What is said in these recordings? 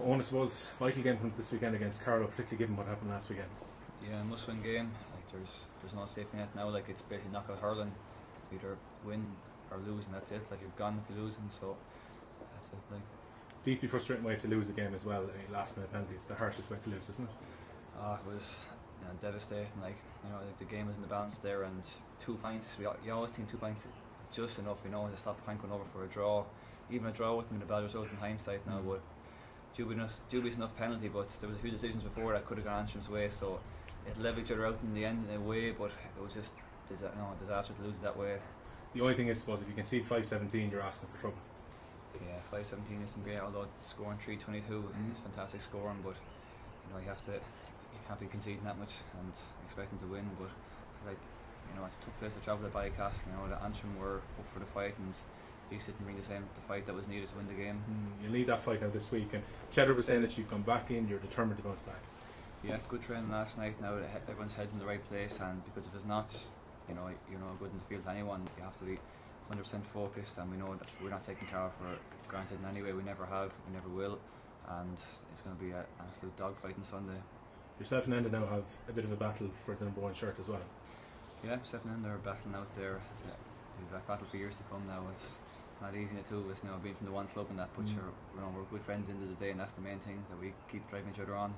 Owen, I suppose vital game coming this weekend against Carlow, particularly given what happened last weekend. Yeah, must-win game. Like there's no safety net now. Like it's basically knockout hurling. Either win or lose, and that's it. Like you're gone if you're losing. So that's it. Like Deeply frustrating way to lose a game as well. I mean, last minute penalties, the harshest way to lose, isn't it? it was devastating. Like like the game was in the balance there, and 2 points. You always think 2 points is just enough, to stop a point going over for a draw. Even a draw wouldn't have been a bad result in hindsight now, but dubious enough penalty. But there was a few decisions before that could have gone Antrim's way, so it levelled each other out in the end in a way. But it was just a disaster to lose it that way. The only thing is, I suppose, if you concede 5-17, you're asking for trouble. Yeah, 5-17 isn't great, although scoring 3-22 is fantastic scoring, but you can't be conceding that much and expecting to win. But it's a tough place to travel to Ballycastle. The Antrim were up for the fight, and at least didn't bring the fight that was needed to win the game. You'll need that fight now this week, and Cheddar was saying that you've come back in, you're determined to bounce back. Yeah, good training last night. Now everyone's head's in the right place, and because if it's not, you're not good in the field to anyone. You have to be 100% focused, and we know that we're not taking Carlow for granted in any way. We never have, we never will, and it's going to be an absolute dogfight on Sunday. Yourself and Enda now have a bit of a battle for the number 1 shirt as well. Yeah, myself and Enda are battling out there. We've got a battle for years to come now. It's not easy to us being from the one club and that, but we're good friends into the day, and that's the main thing, that we keep driving each other on.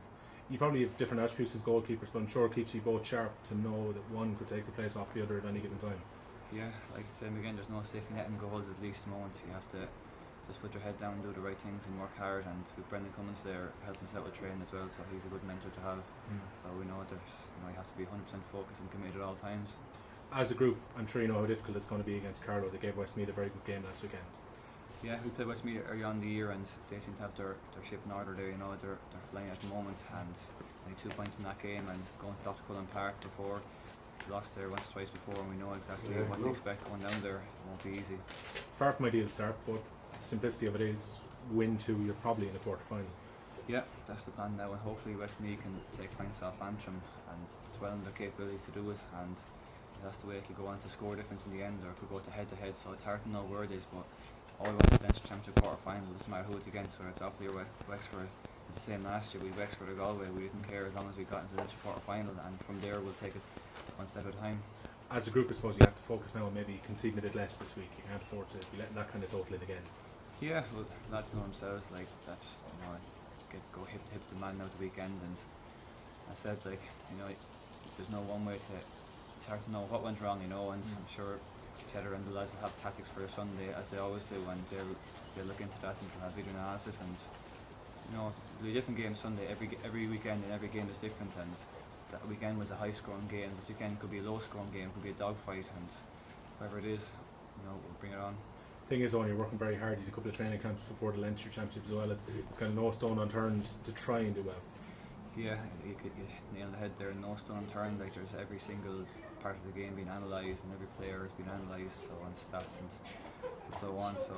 You probably have different attributes as goalkeepers, but I'm sure it keeps you both sharp to know that one could take the place off the other at any given time. Yeah, like same again, there's no safety net in goals at least moments. You have to just put your head down and do the right things and work hard, and with Brendan Cummins there helping us out with training as well, so he's a good mentor to have. So we know you have to be 100% focused and committed at all times. As a group, I'm sure you know how difficult it's going to be against Carlow. They gave Westmeath a very good game last weekend. Yeah, we played Westmeath early on in the year, and they seem to have their ship in order there. They're flying at the moment, and only 2 points in that game, and going to Dr. Cullen Park before. Lost there once or twice before, and we know exactly what to expect going down there. It won't be easy. Far from ideal start, but the simplicity of it is win 2, you're probably in a quarter final. Yeah, that's the plan now, and hopefully Westmeath can take points off Antrim, and it's well in their capabilities to do it, and that's the way it could go on to score difference in the end, or it could go to head to head, so it's hard to know where it is, but all we want is Leinster Championship quarter final. It doesn't matter who it's against, whether it's Offaly or Wexford. It's the same last year. We Wexford or Galway, we didn't care as long as we got into the Leinster quarter final, and from there we'll take it one step at a time. As a group, I suppose you have to focus now on maybe conceding a bit less this week. You can't afford to be letting that kind of total in again. Yeah, well, lads know themselves, like that's go hip to hip to man out the weekend, and I said there's no one way to. It's hard to know what went wrong, and I'm sure Cheddar and the lads will have tactics for a Sunday as they always do, and they'll look into that and have video analysis, and it'll be a different game Sunday. Every weekend and every game is different, and that weekend was a high scoring game. This weekend could be a low scoring game, could be a dogfight, and whatever it is, we'll bring it on. Thing is, you're working very hard. You did a couple of training camps before the Leinster Championship as well. It's kind of no stone unturned to try and do well. Yeah, you nail the head there. No stone unturned. Like there's every single part of the game being analysed, and every player has been analysed, so on stats and so on. So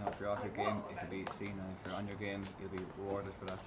if you're off your game, it'll be seen, and if you're on your game, you'll be rewarded for that.